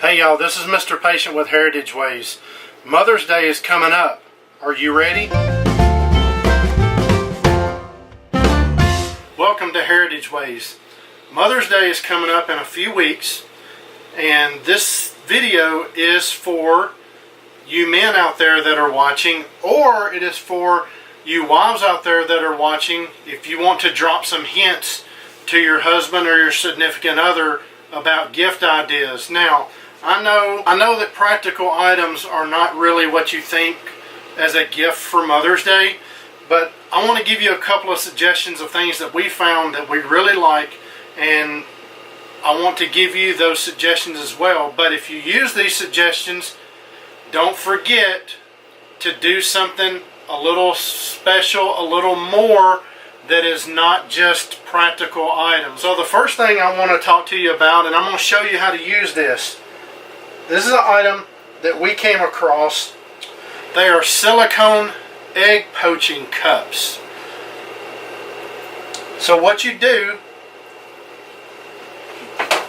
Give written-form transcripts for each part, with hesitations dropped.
Hey y'all, this is Mr. Patient with Heritage Ways. Mother's Day is coming up. Are you ready? Welcome to Heritage Ways. Mother's Day is coming up in a few weeks, and this video is for you men out there that are watching, or it is for you wives out there that are watching if you want to drop some hints to your husband or your significant other about gift ideas. Now, I know that practical items are not really what you think as a gift for Mother's Day, but I want to give you a couple of suggestions of things that we found that we really like, and I want to give you those suggestions as well. But if you use these suggestions, don't forget to do something a little special, a little more, that is not just practical items. So the first thing I want to talk to you about, and I'm going to show you how to use this. This is an item that we came across. They are silicone egg poaching cups. So what you do,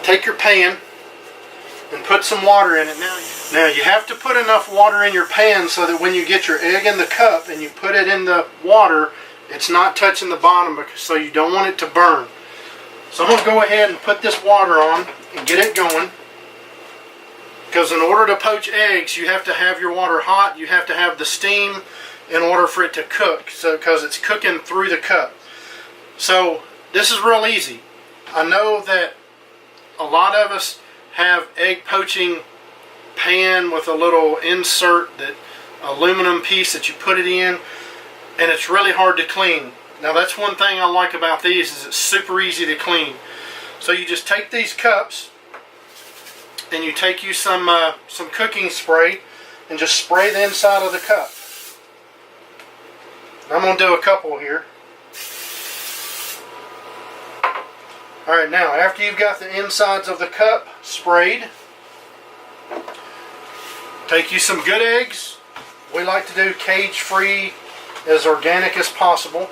take your pan and put some water in it. Now you have to put enough water in your pan so that when you get your egg in the cup and you put it in the water, it's not touching the bottom, so you don't want it to burn. So I'm going to go ahead and put this water on and get it going. Because in order to poach eggs, you have to have your water hot. You have to have the steam in order for it to cook, because it's cooking through the cup. So this is real easy. I know that a lot of us have egg poaching pan with a little insert, that aluminum piece that you put it in, and it's really hard to clean. Now that's one thing I like about these, is it's super easy to clean. So you just take these cups and you take you some cooking spray and just spray the inside of the cup. I'm going to do a couple here. Alright, now after you've got the insides of the cup sprayed, take you some good eggs. We like to do cage-free, as organic as possible.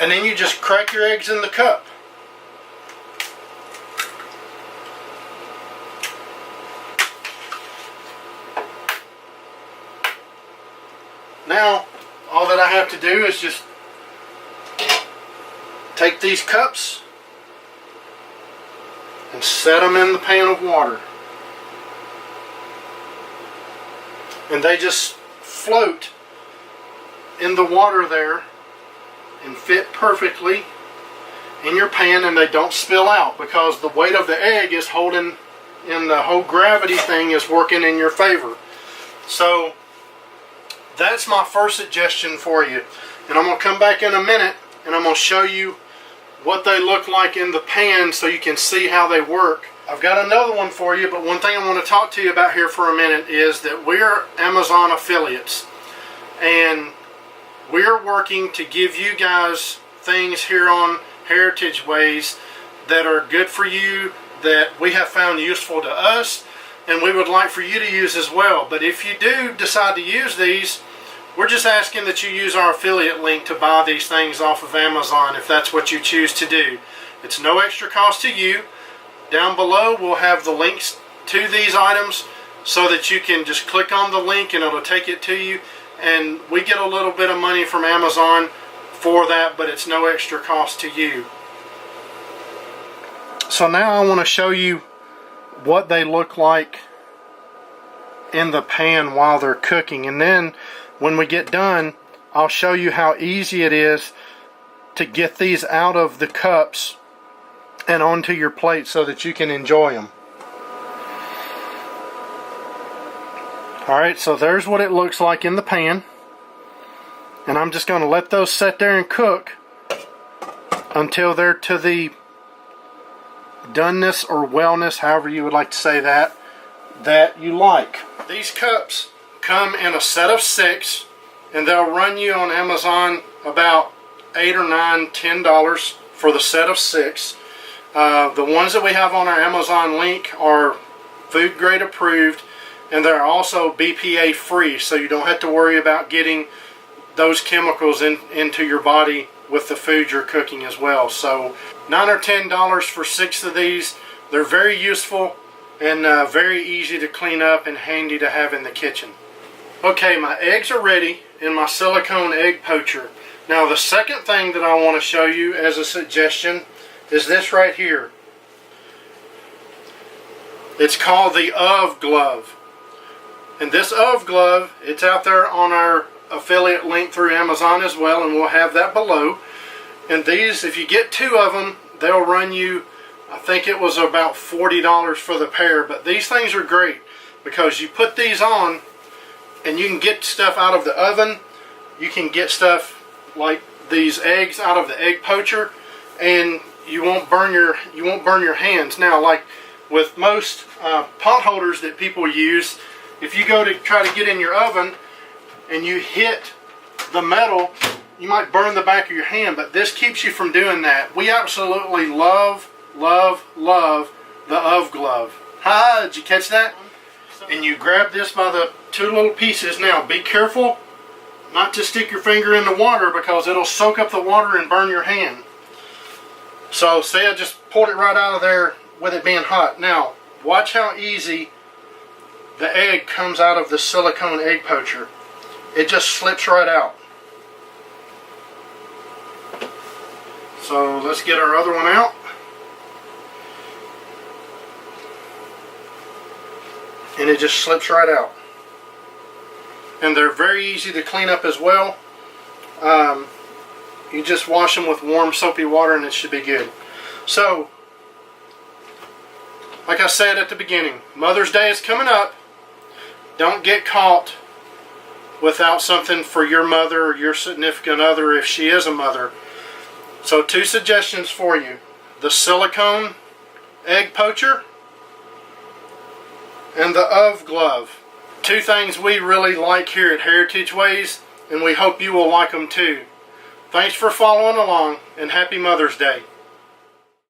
And then you just crack your eggs in the cup. Now, all that I have to do is just take these cups and set them in the pan of water. And they just float in the water there and fit perfectly in your pan, and they don't spill out because the weight of the egg is holding, and the whole gravity thing is working in your favor. So that's my first suggestion for you. And I'm going to come back in a minute and I'm going to show you what they look like in the pan so you can see how they work. I've got another one for you, but one thing I want to talk to you about here for a minute is that we're Amazon affiliates, and we're working to give you guys things here on Heritage Ways that are good for you, that we have found useful to us, and we would like for you to use as well. But if you do decide to use these, we're just asking that you use our affiliate link to buy these things off of Amazon if that's what you choose to do. It's no extra cost to you. Down below we'll have the links to these items so that you can just click on the link and it'll take it to you. And we get a little bit of money from Amazon for that, but it's no extra cost to you. So now I want to show you what they look like in the pan while they're cooking, and then when we get done, I'll show you how easy it is to get these out of the cups and onto your plate so that you can enjoy them. Alright, so there's what it looks like in the pan, and I'm just going to let those sit there and cook until they're to the doneness or wellness, however you would like to say that you like. These cups come in a set of 6, and they'll run you on Amazon about $8 or $9, $10 for the set of 6. The ones that we have on our Amazon link are food grade approved, and they're also BPA free, so you don't have to worry about getting those chemicals into your body with the food you're cooking as well. So $9 or $10 for 6 of these. They're very useful. and very easy to clean up and handy to have in the kitchen. Okay, my eggs are ready in my silicone egg poacher. Now the second thing that I want to show you as a suggestion is this right here. It's called the Ove Glove. And this Ove Glove, it's out there on our affiliate link through Amazon as well, and we'll have that below. And these, if you get 2 of them, they'll run you, I think it was about $40 for the pair. But these things are great because you put these on and you can get stuff out of the oven. You can get stuff like these eggs out of the egg poacher, and you won't burn your hands. Now, like with most pot holders that people use, if you go to try to get in your oven and you hit the metal, you might burn the back of your hand, but this keeps you from doing that. We absolutely love, love, love the Ove Glove. Ha! Did you catch that? And you grab this by the 2 little pieces. Now, be careful not to stick your finger in the water because it'll soak up the water and burn your hand. So, say I just pulled it right out of there with it being hot. Now, watch how easy the egg comes out of the silicone egg poacher. It just slips right out. So let's get our other one out. And it just slips right out. And they're very easy to clean up as well. You just wash them with warm soapy water and it should be good. So, like I said at the beginning, Mother's Day is coming up. Don't get caught without something for your mother or your significant other if she is a mother. So 2 suggestions for you. The silicone egg poacher and the Ove Glove. 2 things we really like here at Heritage Ways, and we hope you will like them too. Thanks for following along, and happy Mother's Day.